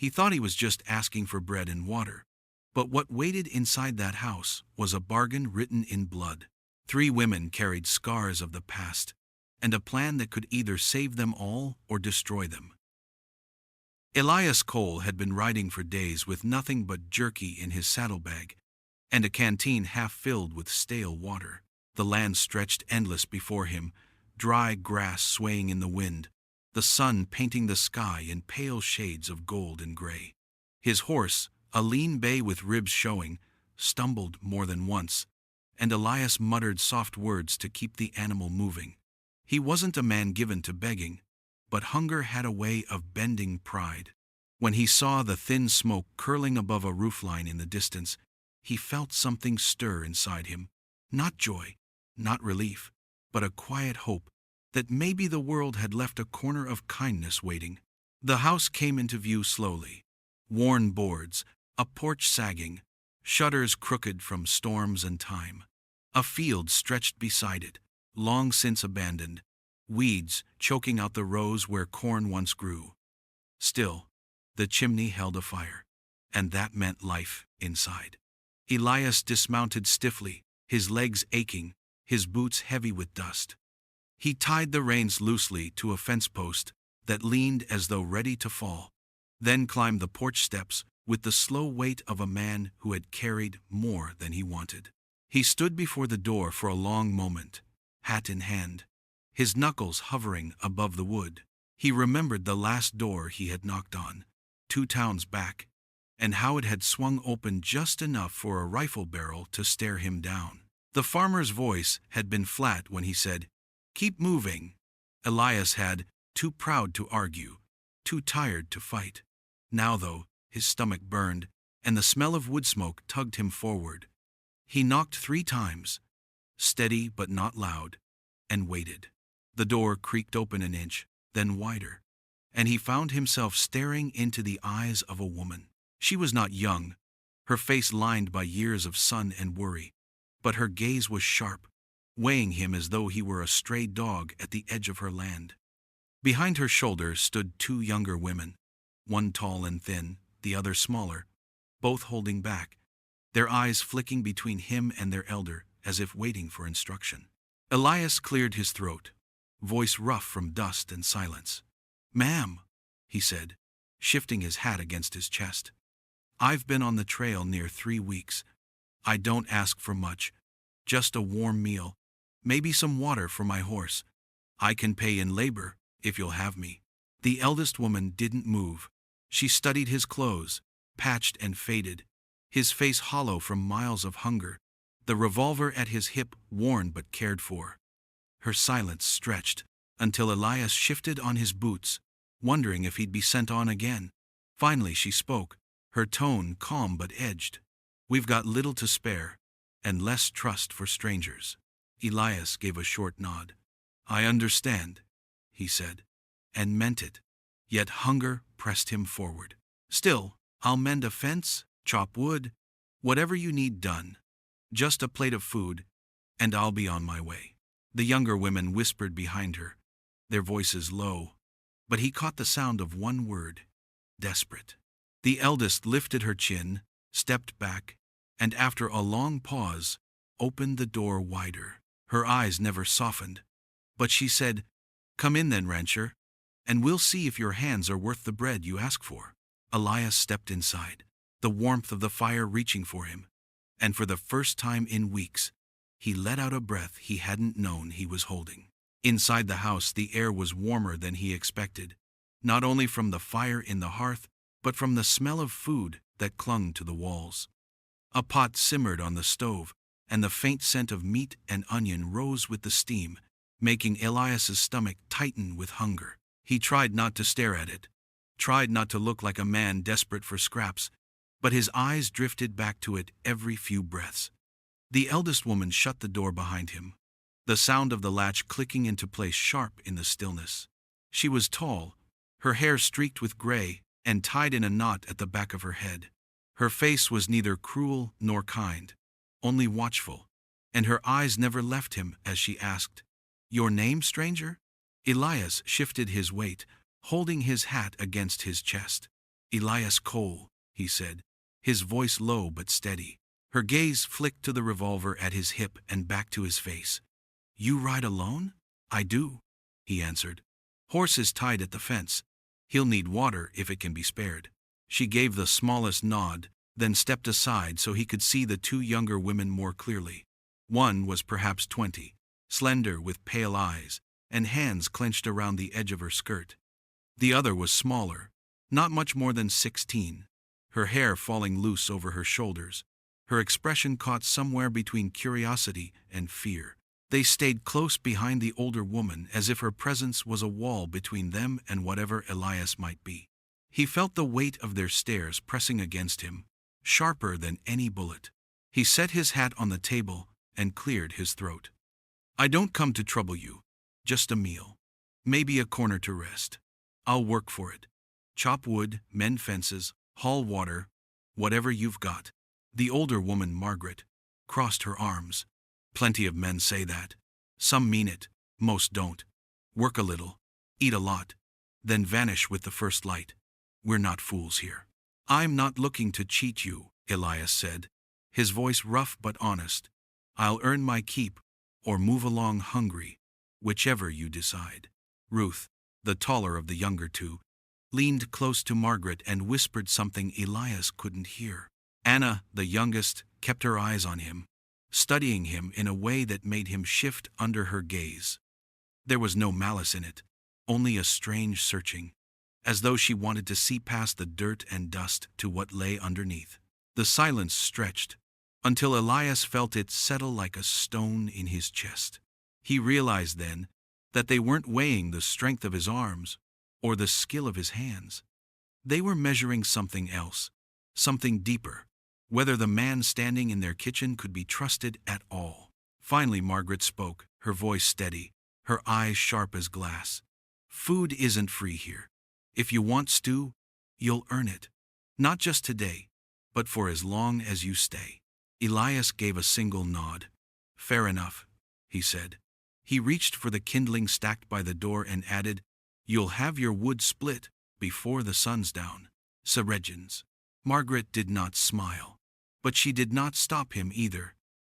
He thought he was just asking for bread and water. But what waited inside that house was a bargain written in blood. 3 women carried scars of the past, and a plan that could either save them all or destroy them. Elias Cole had been riding for days with nothing but jerky in his saddlebag, and a canteen half filled with stale water. The land stretched endless before him, dry grass swaying in the wind, the sun painting the sky in pale shades of gold and gray. His horse, a lean bay with ribs showing, stumbled more than once, and Elias muttered soft words to keep the animal moving. He wasn't a man given to begging, but hunger had a way of bending pride. When he saw the thin smoke curling above a roofline in the distance, he felt something stir inside him. Not joy, not relief, but a quiet hope that maybe the world had left a corner of kindness waiting. The house came into view slowly. Worn boards, a porch sagging, shutters crooked from storms and time. A field stretched beside it, long since abandoned, weeds choking out the rows where corn once grew. Still, the chimney held a fire, and that meant life inside. Elias dismounted stiffly, his legs aching, his boots heavy with dust. He tied the reins loosely to a fence post that leaned as though ready to fall, then climbed the porch steps with the slow weight of a man who had carried more than he wanted. He stood before the door for a long moment, hat in hand, his knuckles hovering above the wood. He remembered the last door he had knocked on, 2 towns back, and how it had swung open just enough for a rifle barrel to stare him down. The farmer's voice had been flat when he said, "Keep moving." Elias had, too proud to argue, too tired to fight. Now, though, his stomach burned, and the smell of wood smoke tugged him forward. He knocked 3 times, steady but not loud, and waited. The door creaked open an inch, then wider, and he found himself staring into the eyes of a woman. She was not young, her face lined by years of sun and worry, but her gaze was sharp, weighing him as though he were a stray dog at the edge of her land. Behind her shoulder stood 2 younger women, one tall and thin, the other smaller, both holding back, their eyes flicking between him and their elder as if waiting for instruction. Elias cleared his throat, voice rough from dust and silence. "Ma'am," he said, shifting his hat against his chest. "I've been on the trail near 3 weeks. I don't ask for much, just a warm meal, maybe some water for my horse. I can pay in labor, if you'll have me." The eldest woman didn't move. She studied his clothes, patched and faded, his face hollow from miles of hunger, the revolver at his hip worn but cared for. Her silence stretched, until Elias shifted on his boots, wondering if he'd be sent on again. Finally she spoke, her tone calm but edged. "We've got little to spare, and less trust for strangers." Elias gave a short nod. "I understand," he said, and meant it, yet hunger pressed him forward. "Still, I'll mend a fence, chop wood, whatever you need done. Just a plate of food, and I'll be on my way." The younger women whispered behind her, their voices low, but he caught the sound of one word: desperate. The eldest lifted her chin, stepped back, and after a long pause, opened the door wider. Her eyes never softened, but she said, "Come in then, rancher, and we'll see if your hands are worth the bread you ask for." Elias stepped inside, the warmth of the fire reaching for him, and for the first time in weeks, he let out a breath he hadn't known he was holding. Inside the house, the air was warmer than he expected, not only from the fire in the hearth, but from the smell of food that clung to the walls. A pot simmered on the stove, and the faint scent of meat and onion rose with the steam, making Elias's stomach tighten with hunger. He tried not to stare at it, tried not to look like a man desperate for scraps, but his eyes drifted back to it every few breaths. The eldest woman shut the door behind him, the sound of the latch clicking into place sharp in the stillness. She was tall, her hair streaked with gray and tied in a knot at the back of her head. Her face was neither cruel nor kind, only watchful, and her eyes never left him as she asked, "Your name, stranger?" Elias shifted his weight, holding his hat against his chest. Elias Cole, he said, his voice low but steady. Her gaze flicked to the revolver at his hip and back to his face. You ride alone? I do, he answered. Horse is tied at the fence. He'll need water if it can be spared. She gave the smallest nod, then stepped aside so he could see the two younger women more clearly. One was perhaps 20, slender with pale eyes, and hands clenched around the edge of her skirt. The other was smaller, not much more than 16, her hair falling loose over her shoulders, her expression caught somewhere between curiosity and fear. They stayed close behind the older woman as if her presence was a wall between them and whatever Elias might be. He felt the weight of their stares pressing against him, sharper than any bullet. He set his hat on the table and cleared his throat. I don't come to trouble you. Just a meal. Maybe a corner to rest. I'll work for it. Chop wood, mend fences, haul water, whatever you've got. The older woman, Margaret, crossed her arms. Plenty of men say that. Some mean it, most don't. Work a little, eat a lot, then vanish with the first light. We're not fools here. I'm not looking to cheat you, Elias said, his voice rough but honest. I'll earn my keep, or move along hungry, whichever you decide. Ruth, the taller of the younger two, leaned close to Margaret and whispered something Elias couldn't hear. Anna, the youngest, kept her eyes on him, studying him in a way that made him shift under her gaze. There was no malice in it, only a strange searching, as though she wanted to see past the dirt and dust to what lay underneath. The silence stretched, until Elias felt it settle like a stone in his chest. He realized then that they weren't weighing the strength of his arms or the skill of his hands. They were measuring something else, something deeper, whether the man standing in their kitchen could be trusted at all. Finally Margaret spoke, her voice steady, her eyes sharp as glass. Food isn't free here. If you want stew, you'll earn it. Not just today, but for as long as you stay. Elias gave a single nod. Fair enough, he said. He reached for the kindling stacked by the door and added, You'll have your wood split before the sun's down. Seregens. Margaret did not smile, but she did not stop him either,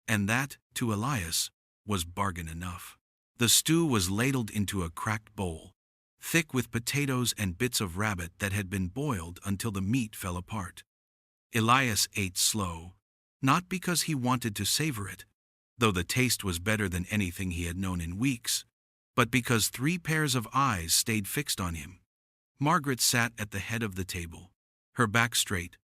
and that, to Elias, was bargain enough. The stew was ladled into a cracked bowl, thick with potatoes and bits of rabbit that had been boiled until the meat fell apart. Elias ate slow, not because he wanted to savor it, though the taste was better than anything he had known in weeks, but because 3 pairs of eyes stayed fixed on him. Margaret sat at the head of the table, her back straight,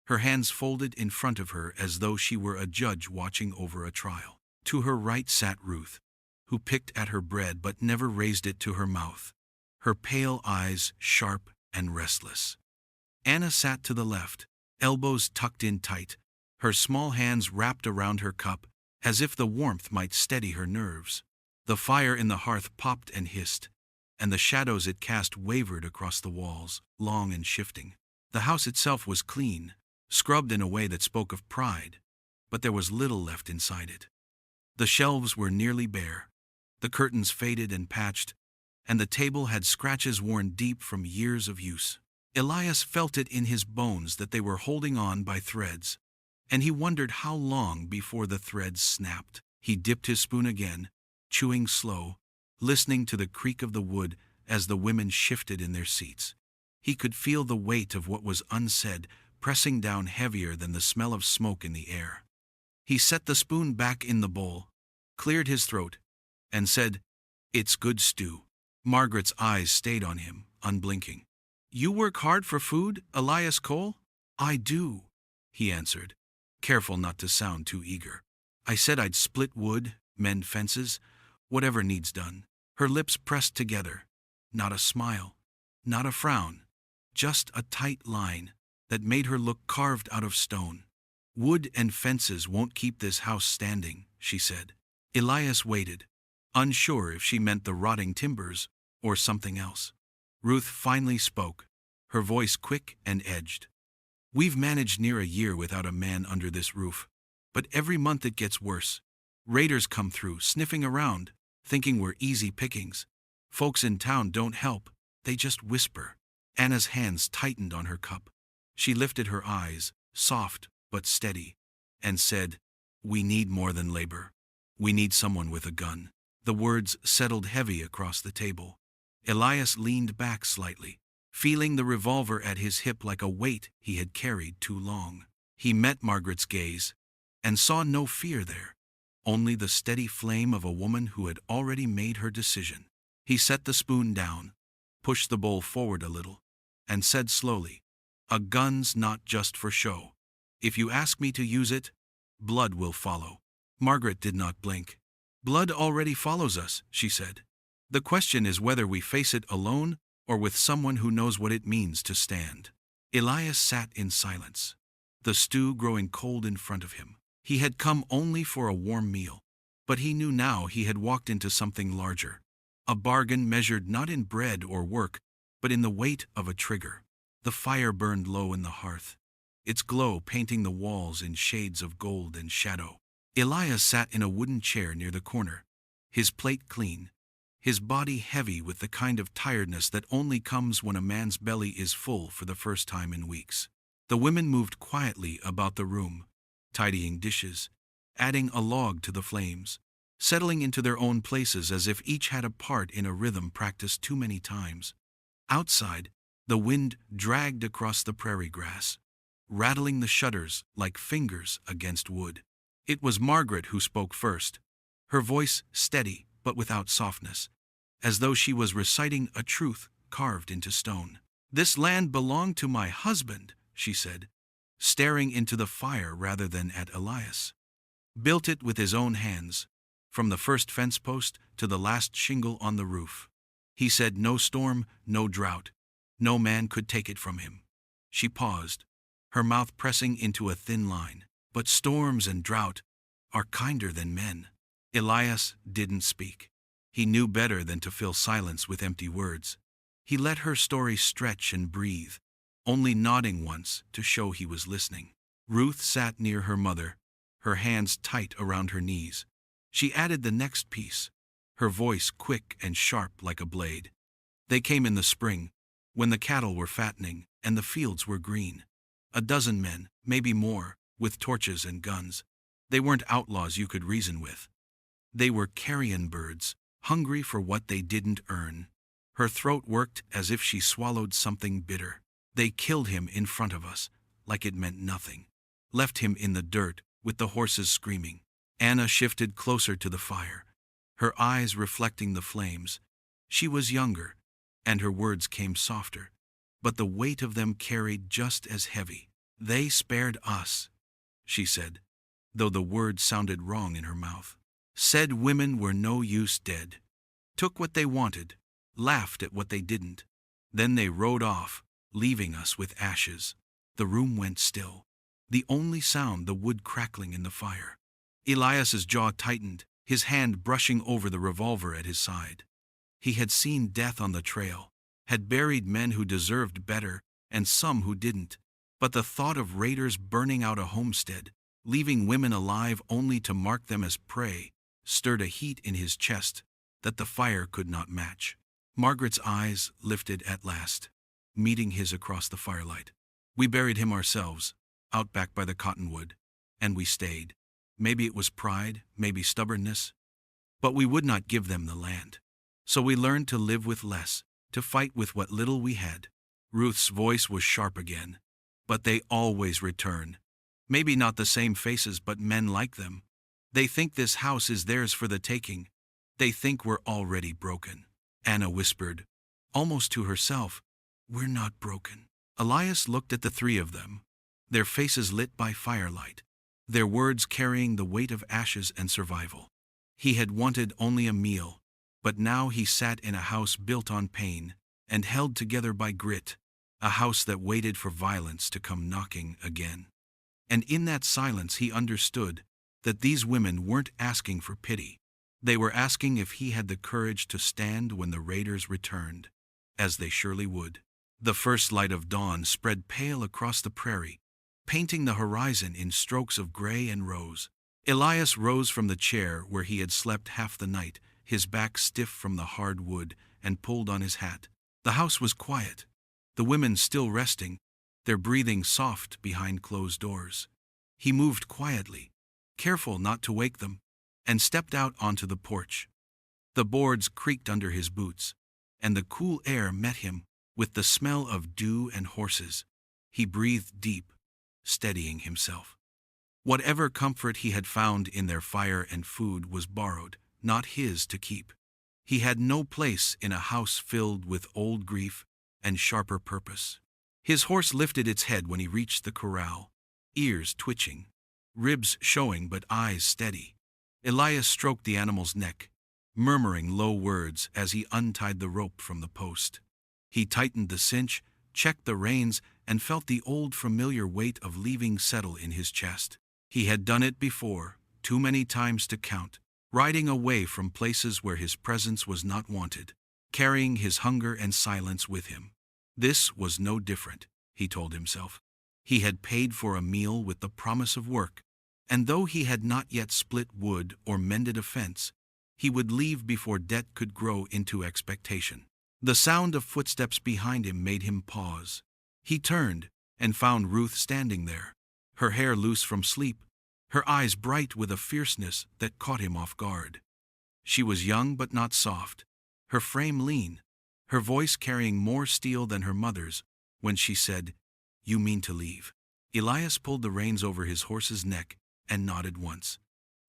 her hands folded in front of her as though she were a judge watching over a trial. To her right sat Ruth, who picked at her bread but never raised it to her mouth, her pale eyes sharp and restless. Anna sat to the left, elbows tucked in tight, her small hands wrapped around her cup, as if the warmth might steady her nerves. The fire in the hearth popped and hissed, and the shadows it cast wavered across the walls, long and shifting. The house itself was clean, scrubbed in a way that spoke of pride, but there was little left inside it. The shelves were nearly bare, the curtains faded and patched, and the table had scratches worn deep from years of use. Elias felt it in his bones that they were holding on by threads, and he wondered how long before the threads snapped. He dipped his spoon again, chewing slow, listening to the creak of the wood as the women shifted in their seats. He could feel the weight of what was unsaid pressing down heavier than the smell of smoke in the air. He set the spoon back in the bowl, cleared his throat, and said, "It's good stew." Margaret's eyes stayed on him, unblinking. "You work hard for food, Elias Cole?" "I do," he answered, careful not to sound too eager. "I said I'd split wood, mend fences, whatever needs done." Her lips pressed together. Not a smile, not a frown, just a tight line that made her look carved out of stone. "Wood and fences won't keep this house standing," she said. Elias waited, unsure if she meant the rotting timbers or something else. Ruth finally spoke, her voice quick and edged. "We've managed near a year without a man under this roof, but every month it gets worse. Raiders come through, sniffing around, thinking we're easy pickings. Folks in town don't help, they just whisper." Anna's hands tightened on her cup. She lifted her eyes, soft but steady, and said, "We need more than labor. We need someone with a gun." The words settled heavy across the table. Elias leaned back slightly, feeling the revolver at his hip like a weight he had carried too long. He met Margaret's gaze, and saw no fear there, only the steady flame of a woman who had already made her decision. He set the spoon down, pushed the bowl forward a little, and said slowly, "A gun's not just for show. If you ask me to use it, blood will follow." Margaret did not blink. "Blood already follows us," she said. "The question is whether we face it alone or with someone who knows what it means to stand." Elias sat in silence, the stew growing cold in front of him. He had come only for a warm meal, but he knew now he had walked into something larger. A bargain measured not in bread or work, but in the weight of a trigger. The fire burned low in the hearth, its glow painting the walls in shades of gold and shadow. Elias sat in a wooden chair near the corner, his plate clean, his body heavy with the kind of tiredness that only comes when a man's belly is full for the first time in weeks. The women moved quietly about the room, tidying dishes, adding a log to the flames, settling into their own places as if each had a part in a rhythm practiced too many times. Outside, the wind dragged across the prairie grass, rattling the shutters like fingers against wood. It was Margaret who spoke first, her voice steady but without softness, as though she was reciting a truth carved into stone. "This land belonged to my husband," she said, staring into the fire rather than at Elias. "Built it with his own hands, from the first fence post to the last shingle on the roof. He said no storm, no drought, no man could take it from him." She paused, her mouth pressing into a thin line. "But storms and drought are kinder than men." Elias didn't speak. He knew better than to fill silence with empty words. He let her story stretch and breathe, only nodding once to show he was listening. Ruth sat near her mother, her hands tight around her knees. She added the next piece, her voice quick and sharp like a blade. "They came in the spring, when the cattle were fattening and the fields were green. 12 men, maybe more, with torches and guns. They weren't outlaws you could reason with. They were carrion birds, hungry for what they didn't earn." Her throat worked as if she swallowed something bitter. "They killed him in front of us, like it meant nothing. Left him in the dirt, with the horses screaming." Anna shifted closer to the fire, her eyes reflecting the flames. She was younger, and her words came softer, but the weight of them carried just as heavy. "They spared us," she said, though the words sounded wrong in her mouth. "Said women were no use dead. Took what they wanted, laughed at what they didn't. Then they rode off, leaving us with ashes." The room went still, the only sound the wood crackling in the fire. Elias's jaw tightened, his hand brushing over the revolver at his side. He had seen death on the trail, had buried men who deserved better and some who didn't. But the thought of raiders burning out a homestead, leaving women alive only to mark them as prey, stirred a heat in his chest that the fire could not match. Margaret's eyes lifted at last, meeting his across the firelight. "We buried him ourselves, out back by the cottonwood, and we stayed. Maybe it was pride, maybe stubbornness, but we would not give them the land. So we learned to live with less, to fight with what little we had." Ruth's voice was sharp again. "But they always return. Maybe not the same faces, but men like them. They think this house is theirs for the taking. They think we're already broken." Anna whispered, almost to herself, "We're not broken." Elias looked at the three of them, their faces lit by firelight, their words carrying the weight of ashes and survival. He had wanted only a meal, but now he sat in a house built on pain and held together by grit, a house that waited for violence to come knocking again. And in that silence he understood that these women weren't asking for pity. They were asking if he had the courage to stand when the raiders returned, as they surely would. The first light of dawn spread pale across the prairie, painting the horizon in strokes of gray and rose. Elias rose from the chair where he had slept half the night, his back stiff from the hard wood, and pulled on his hat. The house was quiet, the women still resting, their breathing soft behind closed doors. He moved quietly, careful not to wake them, and stepped out onto the porch. The boards creaked under his boots, and the cool air met him with the smell of dew and horses. He breathed deep, steadying himself. Whatever comfort he had found in their fire and food was borrowed, not his to keep. He had no place in a house filled with old grief and sharper purpose. His horse lifted its head when he reached the corral, ears twitching, ribs showing but eyes steady. Elias stroked the animal's neck, murmuring low words as he untied the rope from the post. He tightened the cinch, checked the reins, and felt the old familiar weight of leaving settle in his chest. He had done it before, too many times to count, riding away from places where his presence was not wanted, carrying his hunger and silence with him. This was no different, he told himself. He had paid for a meal with the promise of work, and though he had not yet split wood or mended a fence, he would leave before debt could grow into expectation. The sound of footsteps behind him made him pause. He turned and found Ruth standing there, her hair loose from sleep, her eyes bright with a fierceness that caught him off guard. She was young but not soft, her frame lean, her voice carrying more steel than her mother's when she said, "You mean to leave?" Elias pulled the reins over his horse's neck and nodded once.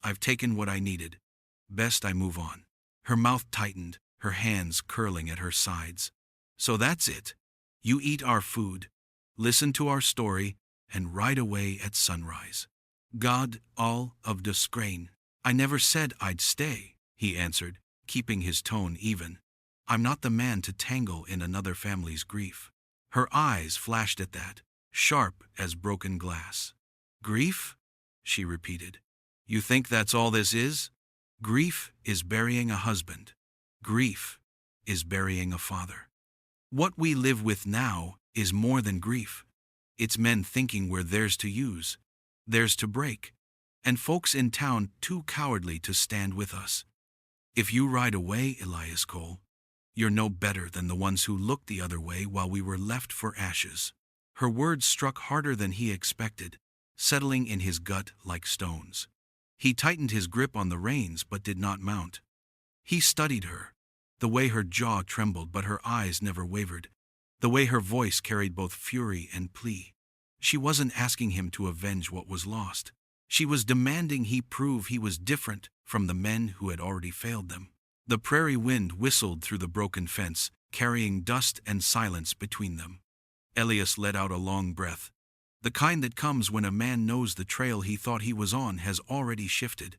"I've taken what I needed. Best I move on." Her mouth tightened, her hands curling at her sides. "So that's it. You eat our food, listen to our story, and ride away at sunrise." "God, all of the scrain. I never said I'd stay," he answered, keeping his tone even. "I'm not the man to tangle in another family's grief." Her eyes flashed at that, sharp as broken glass. "Grief?" she repeated. "You think that's all this is? Grief is burying a husband. Grief is burying a father. What we live with now is more than grief. It's men thinking we're theirs to use, theirs to break, and folks in town too cowardly to stand with us. If you ride away, Elias Cole, you're no better than the ones who looked the other way while we were left for ashes." Her words struck harder than he expected, settling in his gut like stones. He tightened his grip on the reins but did not mount. He studied her, the way her jaw trembled but her eyes never wavered, the way her voice carried both fury and plea. She wasn't asking him to avenge what was lost. She was demanding he prove he was different from the men who had already failed them. The prairie wind whistled through the broken fence, carrying dust and silence between them. Elias let out a long breath, the kind that comes when a man knows the trail he thought he was on has already shifted.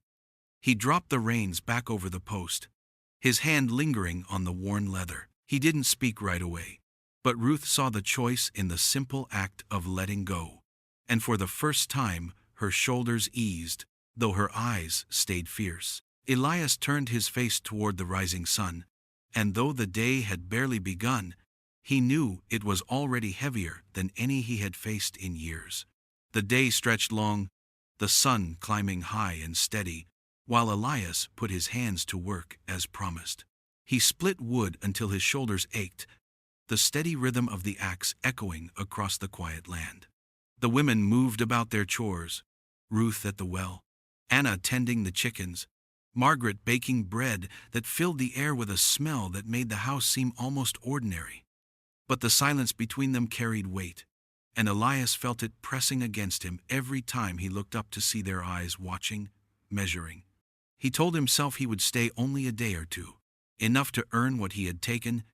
He dropped the reins back over the post, his hand lingering on the worn leather. He didn't speak right away, but Ruth saw the choice in the simple act of letting go, and for the first time her shoulders eased, though her eyes stayed fierce. Elias turned his face toward the rising sun, and though the day had barely begun, he knew it was already heavier than any he had faced in years. The day stretched long, the sun climbing high and steady, while Elias put his hands to work as promised. He split wood until his shoulders ached, the steady rhythm of the axe echoing across the quiet land. The women moved about their chores, Ruth at the well, Anna tending the chickens, Margaret baking bread that filled the air with a smell that made the house seem almost ordinary. But the silence between them carried weight, and Elias felt it pressing against him every time he looked up to see their eyes watching, measuring. He told himself he would stay only a day or two, enough to earn what he had taken,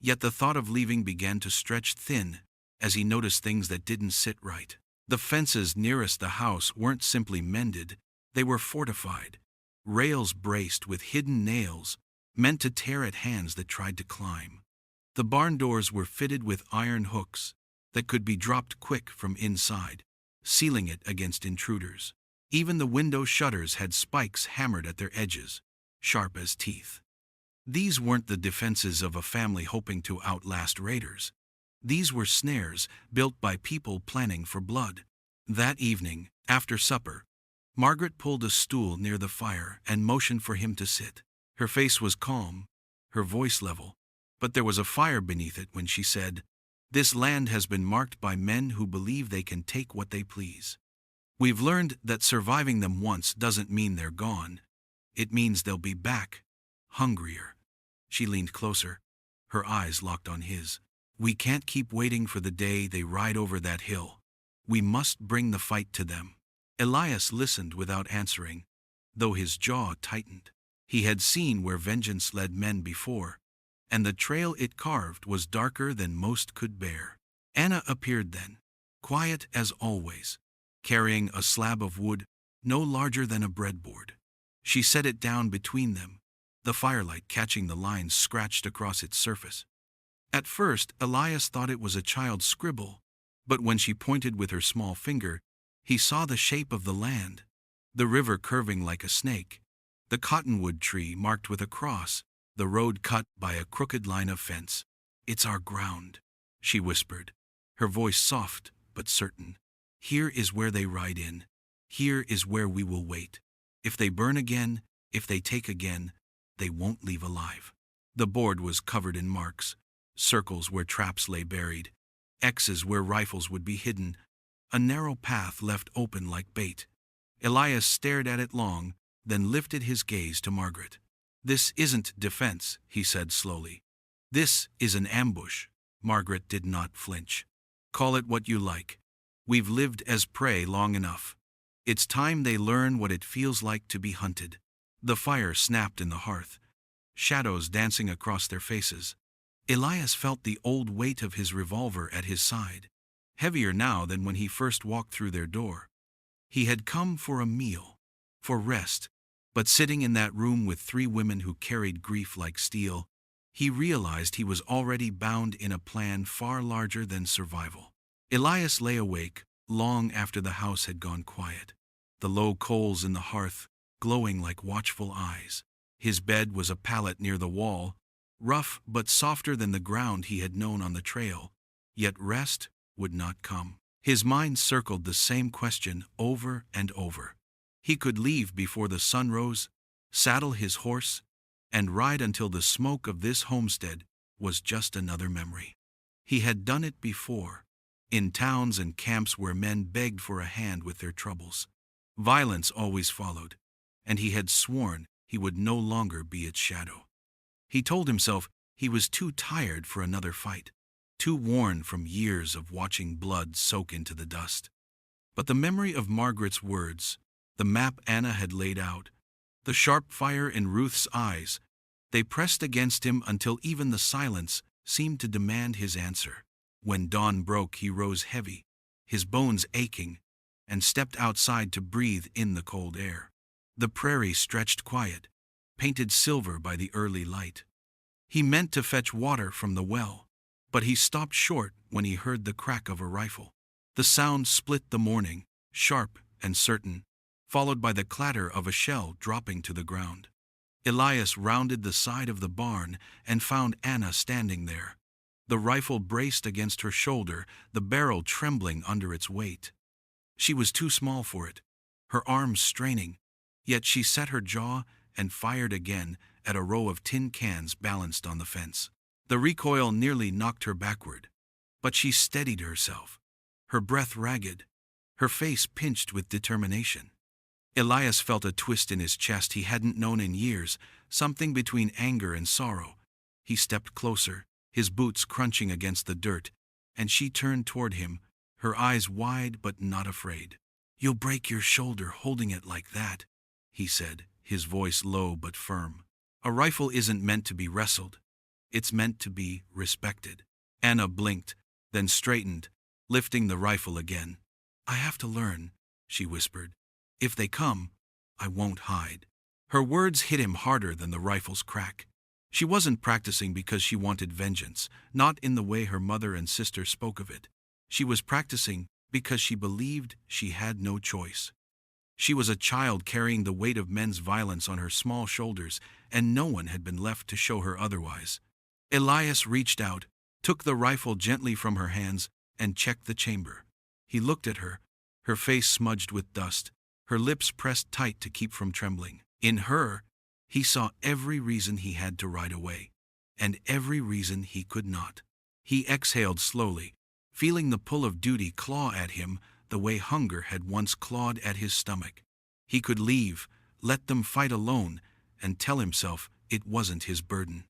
yet the thought of leaving began to stretch thin as he noticed things that didn't sit right. The fences nearest the house weren't simply mended, they were fortified, rails braced with hidden nails, meant to tear at hands that tried to climb. The barn doors were fitted with iron hooks that could be dropped quick from inside, sealing it against intruders. Even the window shutters had spikes hammered at their edges, sharp as teeth. These weren't the defenses of a family hoping to outlast raiders. These were snares built by people planning for blood. That evening, after supper, Margaret pulled a stool near the fire and motioned for him to sit. Her face was calm, her voice level, but there was a fire beneath it when she said, This land has been marked by men who believe they can take what they please. We've learned that surviving them once doesn't mean they're gone. It means they'll be back, hungrier. She leaned closer, her eyes locked on his. We can't keep waiting for the day they ride over that hill. We must bring the fight to them. Elias listened without answering, though his jaw tightened. He had seen where vengeance led men before, and the trail it carved was darker than most could bear. Anna appeared then, quiet as always, carrying a slab of wood no larger than a breadboard. She set it down between them, the firelight catching the lines scratched across its surface. At first, Elias thought it was a child's scribble, but when she pointed with her small finger, he saw the shape of the land, the river curving like a snake, the cottonwood tree marked with a cross, the road cut by a crooked line of fence. It's our ground, she whispered, her voice soft but certain. Here is where they ride in. Here is where we will wait. If they burn again, if they take again, they won't leave alive. The board was covered in marks, circles where traps lay buried, X's where rifles would be hidden, a narrow path left open like bait. Elias stared at it long, then lifted his gaze to Margaret. This isn't defense, he said slowly. This is an ambush. Margaret did not flinch. Call it what you like. We've lived as prey long enough. It's time they learn what it feels like to be hunted. The fire snapped in the hearth, shadows dancing across their faces. Elias felt the old weight of his revolver at his side, heavier now than when he first walked through their door. He had come for a meal, for rest, but sitting in that room with 3 women who carried grief like steel, he realized he was already bound in a plan far larger than survival. Elias lay awake long after the house had gone quiet, the low coals in the hearth glowing like watchful eyes. His bed was a pallet near the wall, rough but softer than the ground he had known on the trail, yet rest would not come. His mind circled the same question over and over. He could leave before the sun rose, saddle his horse, and ride until the smoke of this homestead was just another memory. He had done it before, in towns and camps where men begged for a hand with their troubles. Violence always followed, and he had sworn he would no longer be its shadow. He told himself he was too tired for another fight, too worn from years of watching blood soak into the dust. But the memory of Margaret's words, the map Anna had laid out, the sharp fire in Ruth's eyes, they pressed against him until even the silence seemed to demand his answer. When dawn broke, he rose heavy, his bones aching, and stepped outside to breathe in the cold air. The prairie stretched quiet, painted silver by the early light. He meant to fetch water from the well, but he stopped short when he heard the crack of a rifle. The sound split the morning, sharp and certain, followed by the clatter of a shell dropping to the ground. Elias rounded the side of the barn and found Anna standing there, the rifle braced against her shoulder, the barrel trembling under its weight. She was too small for it, her arms straining, yet she set her jaw and fired again at a row of tin cans balanced on the fence. The recoil nearly knocked her backward, but she steadied herself, her breath ragged, her face pinched with determination. Elias felt a twist in his chest he hadn't known in years, something between anger and sorrow. He stepped closer, his boots crunching against the dirt, and she turned toward him, her eyes wide but not afraid. "You'll break your shoulder holding it like that," he said, his voice low but firm. "A rifle isn't meant to be wrestled. It's meant to be respected." Anna blinked, then straightened, lifting the rifle again. "I have to learn," she whispered. "If they come, I won't hide." Her words hit him harder than the rifle's crack. She wasn't practicing because she wanted vengeance, not in the way her mother and sister spoke of it. She was practicing because she believed she had no choice. She was a child carrying the weight of men's violence on her small shoulders, and no one had been left to show her otherwise. Elias reached out, took the rifle gently from her hands, and checked the chamber. He looked at her, her face smudged with dust, her lips pressed tight to keep from trembling. In her, he saw every reason he had to ride away, and every reason he could not. He exhaled slowly, feeling the pull of duty claw at him the way hunger had once clawed at his stomach. He could leave, let them fight alone, and tell himself it wasn't his burden.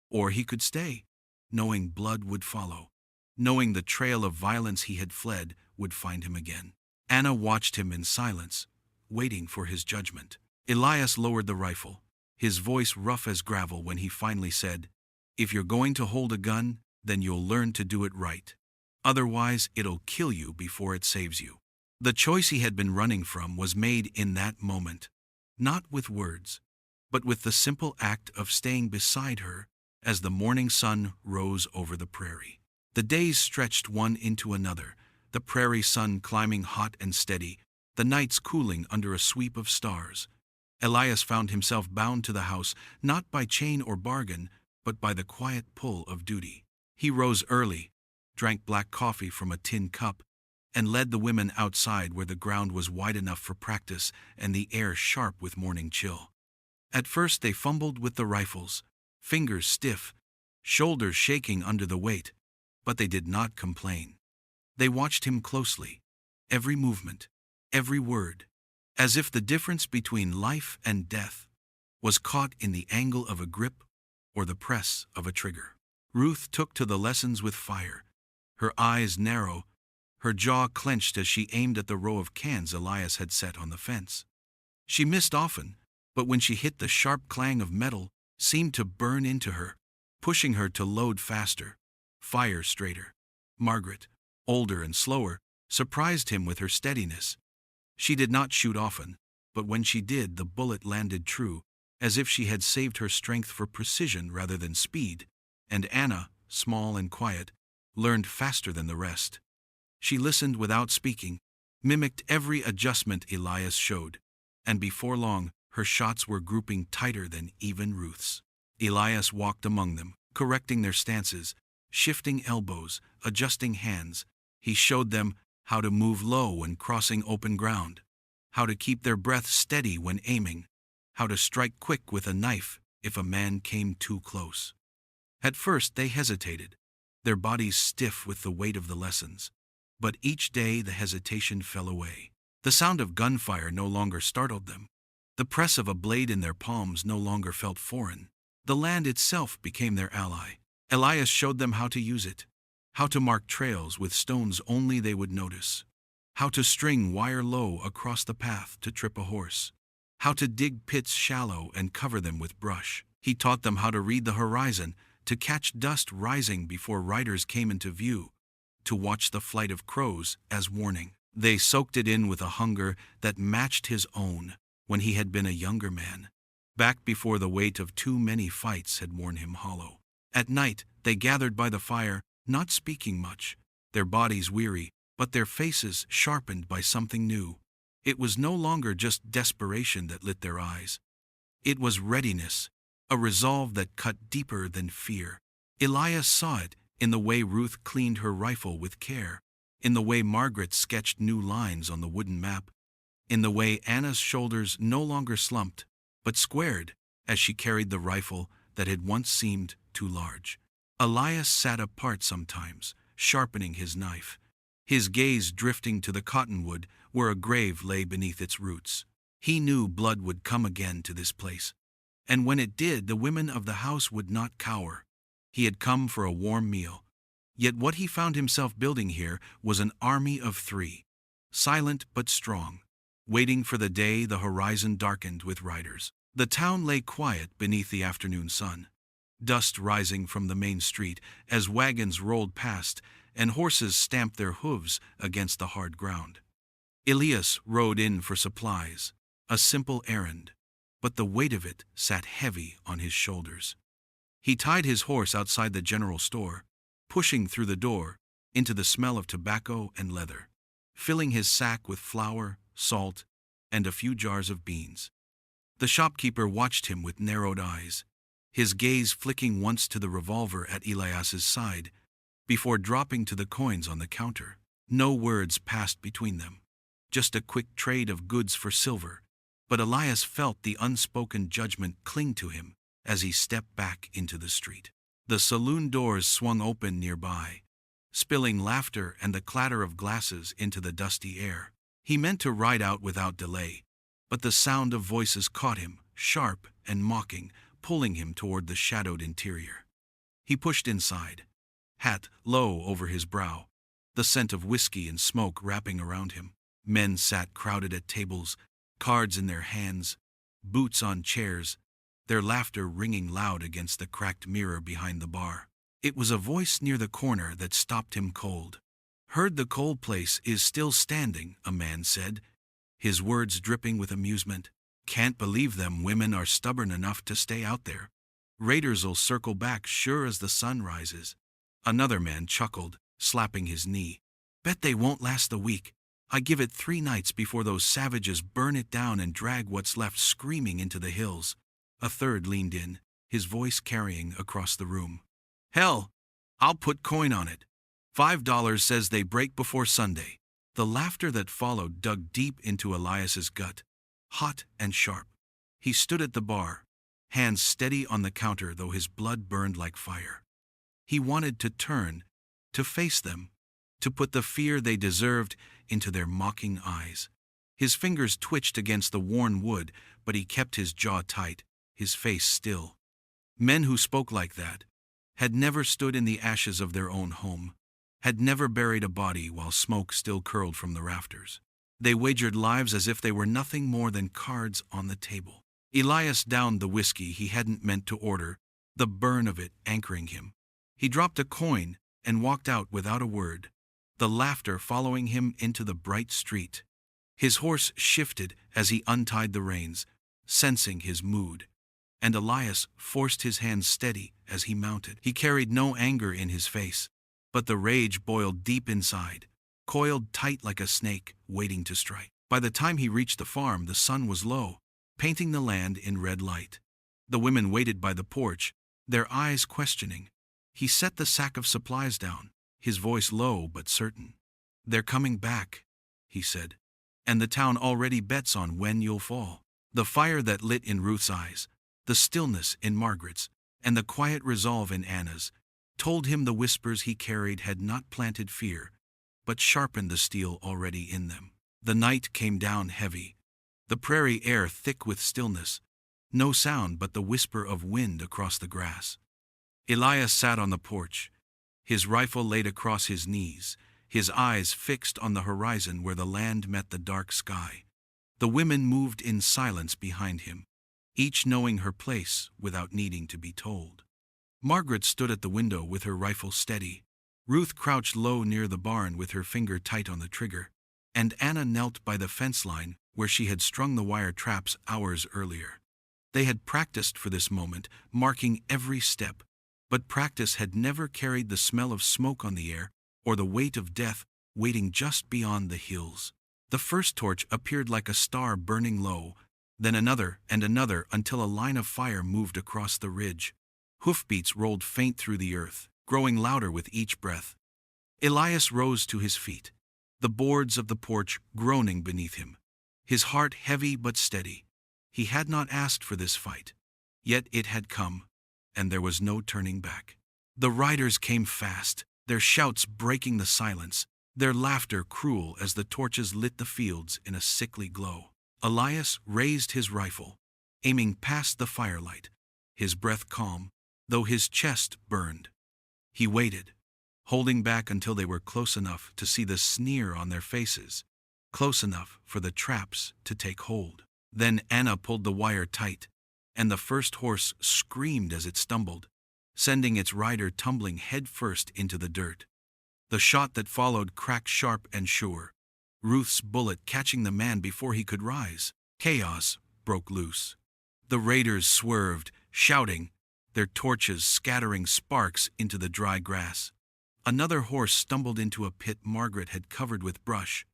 Or he could stay, knowing blood would follow, knowing the trail of violence he had fled would find him again. Anna watched him in silence, waiting for his judgment. Elias lowered the rifle, his voice rough as gravel when he finally said, "If you're going to hold a gun, then you'll learn to do it right. Otherwise, it'll kill you before it saves you." The choice he had been running from was made in that moment, not with words, but with the simple act of staying beside her as the morning sun rose over the prairie. The days stretched one into another, the prairie sun climbing hot and steady, the nights cooling under a sweep of stars. Elias found himself bound to the house, not by chain or bargain, but by the quiet pull of duty. He rose early, drank black coffee from a tin cup, and led the women outside where the ground was wide enough for practice and the air sharp with morning chill. At first they fumbled with the rifles, fingers stiff, shoulders shaking under the weight, but they did not complain. They watched him closely, every movement, every word, as if the difference between life and death was caught in the angle of a grip or the press of a trigger. Ruth took to the lessons with fire, her eyes narrow, her jaw clenched as she aimed at the row of cans Elias had set on the fence. She missed often, but when she hit, the sharp clang of metal seemed to burn into her, pushing her to load faster, fire straighter. Margaret, older and slower, surprised him with her steadiness. She did not shoot often, but when she did, the bullet landed true, as if she had saved her strength for precision rather than speed. And Anna, small and quiet, learned faster than the rest. She listened without speaking, mimicked every adjustment Elias showed, and before long, her shots were grouping tighter than even Ruth's. Elias walked among them, correcting their stances, shifting elbows, adjusting hands. He showed them how to move low when crossing open ground, how to keep their breath steady when aiming, how to strike quick with a knife if a man came too close. At first they hesitated, their bodies stiff with the weight of the lessons. But each day the hesitation fell away. The sound of gunfire no longer startled them. The press of a blade in their palms no longer felt foreign. The land itself became their ally. Elias showed them how to use it, how to mark trails with stones only they would notice, how to string wire low across the path to trip a horse, how to dig pits shallow and cover them with brush. He taught them how to read the horizon, to catch dust rising before riders came into view, to watch the flight of crows as warning. They soaked it in with a hunger that matched his own when he had been a younger man, back before the weight of too many fights had worn him hollow. At night, they gathered by the fire, not speaking much, their bodies weary, but their faces sharpened by something new. It was no longer just desperation that lit their eyes. It was readiness, a resolve that cut deeper than fear. Elias saw it in the way Ruth cleaned her rifle with care, in the way Margaret sketched new lines on the wooden map, in the way Anna's shoulders no longer slumped, but squared as she carried the rifle that had once seemed too large. Elias sat apart sometimes, sharpening his knife, his gaze drifting to the cottonwood where a grave lay beneath its roots. He knew blood would come again to this place, and when it did, the women of the house would not cower. He had come for a warm meal, yet what he found himself building here was an army of three, silent but strong, waiting for the day the horizon darkened with riders. The town lay quiet beneath the afternoon sun, dust rising from the main street as wagons rolled past and horses stamped their hooves against the hard ground. Elias rode in for supplies, a simple errand, but the weight of it sat heavy on his shoulders. He tied his horse outside the general store, pushing through the door into the smell of tobacco and leather, filling his sack with flour, salt, and a few jars of beans. The shopkeeper watched him with narrowed eyes, his gaze flicking once to the revolver at Elias's side, before dropping to the coins on the counter. No words passed between them, just a quick trade of goods for silver, but Elias felt the unspoken judgment cling to him as he stepped back into the street. The saloon doors swung open nearby, spilling laughter and the clatter of glasses into the dusty air. He meant to ride out without delay, but the sound of voices caught him, sharp and mocking, pulling him toward the shadowed interior. He pushed inside, hat low over his brow, the scent of whiskey and smoke wrapping around him. Men sat crowded at tables, cards in their hands, boots on chairs, their laughter ringing loud against the cracked mirror behind the bar. It was a voice near the corner that stopped him cold. "Heard the Cole place is still standing," a man said, his words dripping with amusement. "Can't believe them women are stubborn enough to stay out there. Raiders'll circle back sure as the sun rises." Another man chuckled, slapping his knee. "Bet they won't last the week. I give it 3 nights before those savages burn it down and drag what's left screaming into the hills." A third leaned in, his voice carrying across the room. "Hell, I'll put coin on it. $5 says they break before Sunday." The laughter that followed dug deep into Elias's gut, hot and sharp. He stood at the bar, hands steady on the counter though his blood burned like fire. He wanted to turn, to face them, to put the fear they deserved into their mocking eyes. His fingers twitched against the worn wood, but he kept his jaw tight, his face still. Men who spoke like that had never stood in the ashes of their own home, had never buried a body while smoke still curled from the rafters. They wagered lives as if they were nothing more than cards on the table. Elias downed the whiskey he hadn't meant to order, the burn of it anchoring him. He dropped a coin and walked out without a word, the laughter following him into the bright street. His horse shifted as he untied the reins, sensing his mood, and Elias forced his hands steady as he mounted. He carried no anger in his face, but the rage boiled deep inside, coiled tight like a snake, waiting to strike. By the time he reached the farm, the sun was low, painting the land in red light. The women waited by the porch, their eyes questioning. He set the sack of supplies down, his voice low but certain. "They're coming back," he said, "and the town already bets on when you'll fall." The fire that lit in Ruth's eyes, the stillness in Margaret's, and the quiet resolve in Anna's, told him the whispers he carried had not planted fear, but sharpened the steel already in them. The night came down heavy, the prairie air thick with stillness, no sound but the whisper of wind across the grass. Elias sat on the porch, his rifle laid across his knees, his eyes fixed on the horizon where the land met the dark sky. The women moved in silence behind him, each knowing her place without needing to be told. Margaret stood at the window with her rifle steady. Ruth crouched low near the barn with her finger tight on the trigger, and Anna knelt by the fence line where she had strung the wire traps hours earlier. They had practiced for this moment, marking every step, but practice had never carried the smell of smoke on the air or the weight of death waiting just beyond the hills. The first torch appeared like a star burning low, then another and another until a line of fire moved across the ridge. Hoofbeats rolled faint through the earth, growing louder with each breath. Elias rose to his feet, the boards of the porch groaning beneath him, his heart heavy but steady. He had not asked for this fight, yet it had come, and there was no turning back. The riders came fast, their shouts breaking the silence, their laughter cruel as the torches lit the fields in a sickly glow. Elias raised his rifle, aiming past the firelight, his breath calm, though his chest burned. He waited, holding back until they were close enough to see the sneer on their faces, close enough for the traps to take hold. Then Anna pulled the wire tight, and the first horse screamed as it stumbled, sending its rider tumbling headfirst into the dirt. The shot that followed cracked sharp and sure, Ruth's bullet catching the man before he could rise. Chaos broke loose. The raiders swerved, shouting, their torches scattering sparks into the dry grass. Another horse stumbled into a pit Margaret had covered with brush,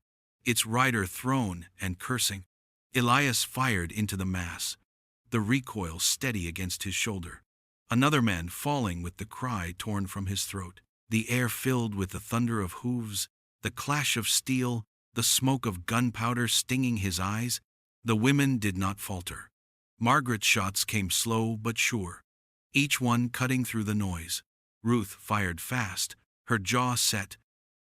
its rider thrown and cursing. Elias fired into the mass, the recoil steady against his shoulder. Another man falling with the cry torn from his throat. The air filled with the thunder of hooves, the clash of steel, the smoke of gunpowder stinging his eyes. The women did not falter. Margaret's shots came slow but sure, each one cutting through the noise. Ruth fired fast, her jaw set,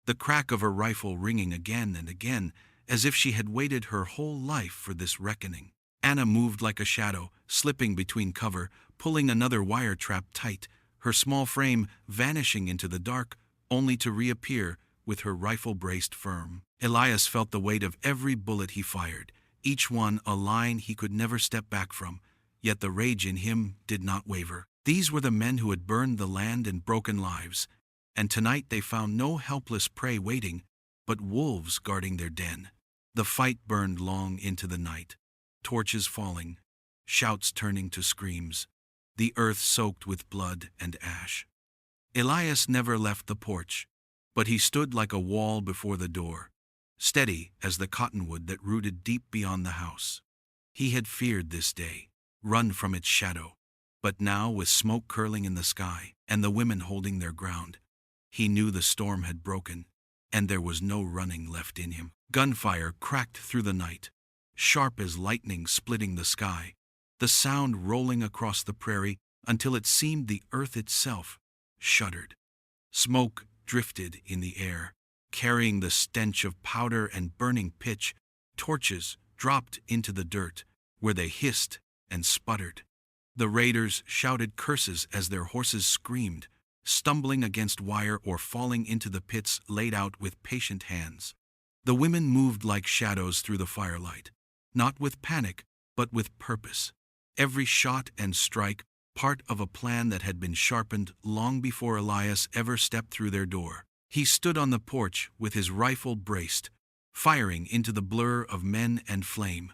the crack of her rifle ringing again and again, as if she had waited her whole life for this reckoning. Anna moved like a shadow, slipping between cover, pulling another wire trap tight, her small frame vanishing into the dark, only to reappear with her rifle braced firm. Elias felt the weight of every bullet he fired, each one a line he could never step back from, yet the rage in him did not waver. These were the men who had burned the land and broken lives, and tonight they found no helpless prey waiting, but wolves guarding their den. The fight burned long into the night, torches falling, shouts turning to screams, the earth soaked with blood and ash. Elias never left the porch, but he stood like a wall before the door, steady as the cottonwood that rooted deep beyond the house. He had feared this day, run from its shadow, but now with smoke curling in the sky and the women holding their ground, he knew the storm had broken, and there was no running left in him. Gunfire cracked through the night, sharp as lightning splitting the sky, the sound rolling across the prairie until it seemed the earth itself shuddered. Smoke drifted in the air, carrying the stench of powder and burning pitch. Torches dropped into the dirt, where they hissed and sputtered. The raiders shouted curses as their horses screamed, stumbling against wire or falling into the pits laid out with patient hands. The women moved like shadows through the firelight, not with panic, but with purpose. Every shot and strike part of a plan that had been sharpened long before Elias ever stepped through their door. He stood on the porch with his rifle braced, firing into the blur of men and flame.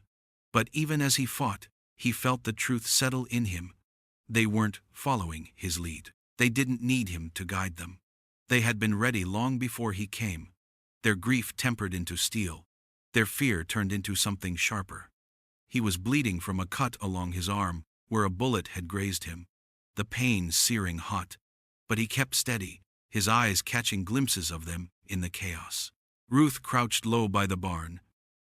But even as he fought, he felt the truth settle in him. They weren't following his lead. They didn't need him to guide them. They had been ready long before he came, their grief tempered into steel, their fear turned into something sharper. He was bleeding from a cut along his arm, where a bullet had grazed him, the pain searing hot, but he kept steady, his eyes catching glimpses of them in the chaos. Ruth crouched low by the barn,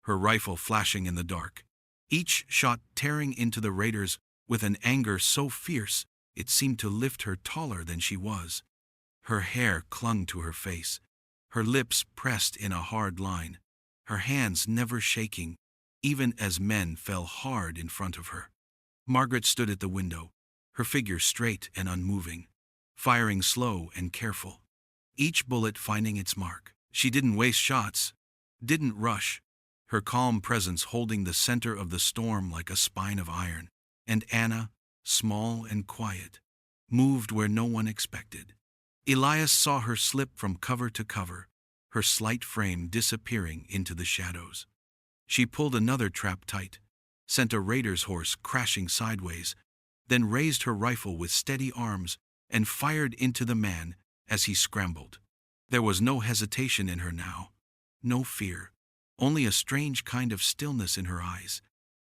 her rifle flashing in the dark, each shot tearing into the raiders with an anger so fierce it seemed to lift her taller than she was. Her hair clung to her face, her lips pressed in a hard line, her hands never shaking, even as men fell hard in front of her. Margaret stood at the window, her figure straight and unmoving, firing slow and careful, each bullet finding its mark. She didn't waste shots, didn't rush, her calm presence holding the center of the storm like a spine of iron. And Anna, small and quiet, moved where no one expected. Elias saw her slip from cover to cover, her slight frame disappearing into the shadows. She pulled another trap tight, sent a raider's horse crashing sideways, then raised her rifle with steady arms and fired into the man as he scrambled. There was no hesitation in her now, no fear, only a strange kind of stillness in her eyes,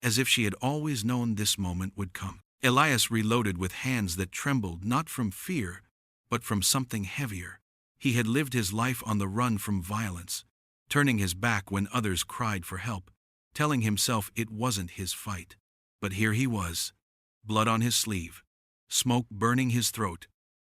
as if she had always known this moment would come. Elias reloaded with hands that trembled not from fear, but from something heavier. He had lived his life on the run from violence, turning his back when others cried for help, telling himself it wasn't his fight. But here he was, blood on his sleeve, smoke burning his throat,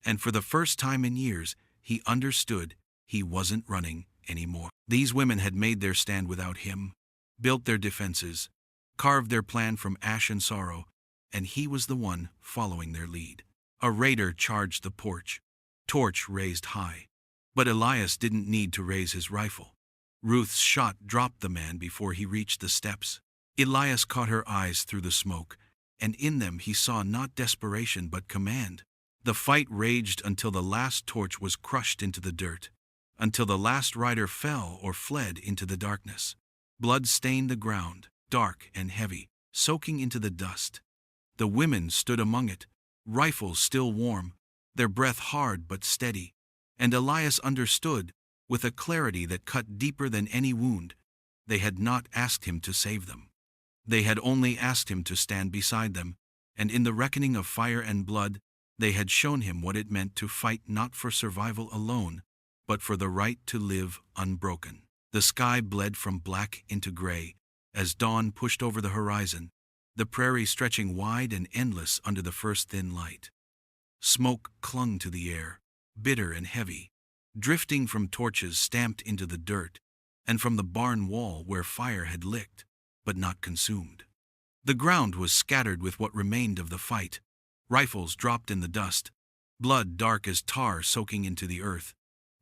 and for the first time in years, he understood he wasn't running anymore. These women had made their stand without him, built their defenses, carved their plan from ash and sorrow, and he was the one following their lead. A raider charged the porch, torch raised high. But Elias didn't need to raise his rifle. Ruth's shot dropped the man before he reached the steps. Elias caught her eyes through the smoke, and in them he saw not desperation but command. The fight raged until the last torch was crushed into the dirt, until the last rider fell or fled into the darkness. Blood stained the ground, dark and heavy, soaking into the dust. The women stood among it, rifles still warm, their breath hard but steady, and Elias understood, with a clarity that cut deeper than any wound, they had not asked him to save them. They had only asked him to stand beside them, and in the reckoning of fire and blood, they had shown him what it meant to fight not for survival alone, but for the right to live unbroken. The sky bled from black into gray as dawn pushed over the horizon, the prairie stretching wide and endless under the first thin light. Smoke clung to the air, bitter and heavy, drifting from torches stamped into the dirt, and from the barn wall where fire had licked, but not consumed. The ground was scattered with what remained of the fight, rifles dropped in the dust, blood dark as tar soaking into the earth,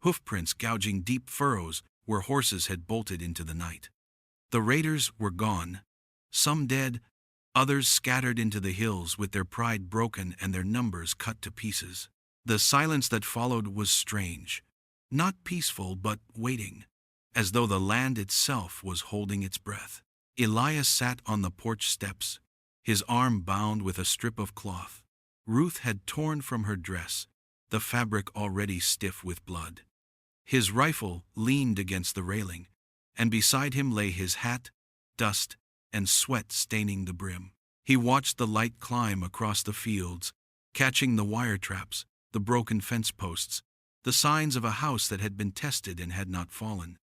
hoofprints gouging deep furrows where horses had bolted into the night. The raiders were gone, some dead, others scattered into the hills with their pride broken and their numbers cut to pieces. The silence that followed was strange, not peaceful but waiting, as though the land itself was holding its breath. Elias sat on the porch steps, his arm bound with a strip of cloth. Ruth had torn from her dress, the fabric already stiff with blood. His rifle leaned against the railing, and beside him lay his hat, dust, and sweat staining the brim. He watched the light climb across the fields, catching the wire traps, the broken fence posts, the signs of a house that had been tested and had not fallen.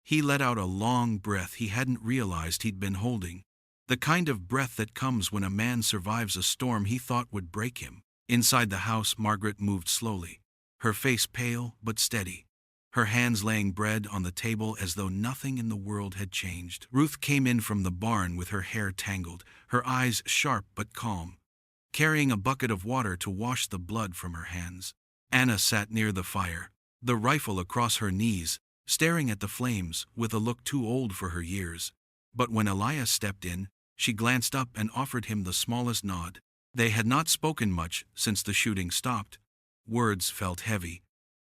He let out a long breath he hadn't realized he'd been holding, the kind of breath that comes when a man survives a storm he thought would break him. Inside the house, Margaret moved slowly, her face pale but steady, her hands laying bread on the table as though nothing in the world had changed. Ruth came in from the barn with her hair tangled, her eyes sharp but calm, carrying a bucket of water to wash the blood from her hands. Anna sat near the fire, the rifle across her knees, staring at the flames with a look too old for her years. But when Elias stepped in, she glanced up and offered him the smallest nod. They had not spoken much since the shooting stopped. Words felt heavy,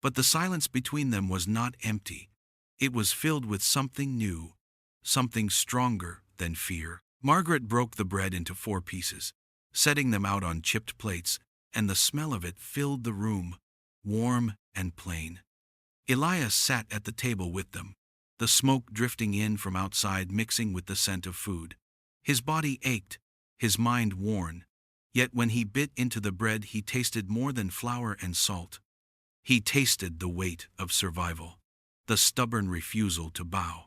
but the silence between them was not empty. It was filled with something new, something stronger than fear. Margaret broke the bread into 4 pieces, setting them out on chipped plates, and the smell of it filled the room, warm and plain. Elias sat at the table with them, the smoke drifting in from outside mixing with the scent of food. His body ached, his mind worn, yet when he bit into the bread he tasted more than flour and salt. He tasted the weight of survival, the stubborn refusal to bow,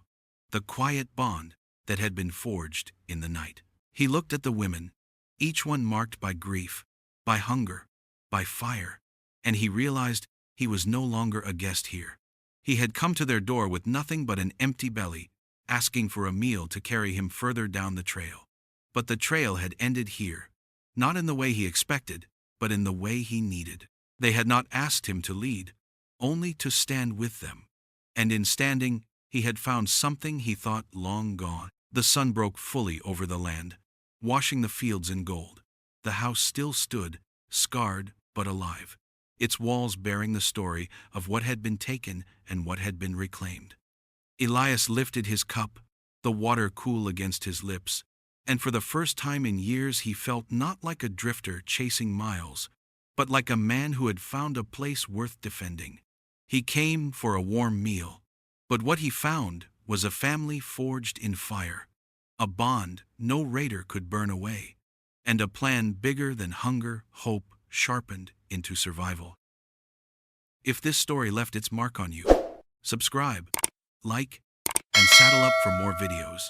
the quiet bond that had been forged in the night. He looked at the women, each one marked by grief, by hunger, by fire, and he realized he was no longer a guest here. He had come to their door with nothing but an empty belly, asking for a meal to carry him further down the trail. But the trail had ended here, not in the way he expected, but in the way he needed. They had not asked him to lead, only to stand with them. And in standing, he had found something he thought long gone. The sun broke fully over the land, washing the fields in gold. The house still stood, scarred but alive, its walls bearing the story of what had been taken and what had been reclaimed. Elias lifted his cup, the water cool against his lips, and for the first time in years he felt not like a drifter chasing miles, but like a man who had found a place worth defending. He came for a warm meal, but what he found was a family forged in fire, a bond no raider could burn away, and a plan bigger than hunger, hope, sharpened into survival. If this story left its mark on you, subscribe, like, and saddle up for more videos.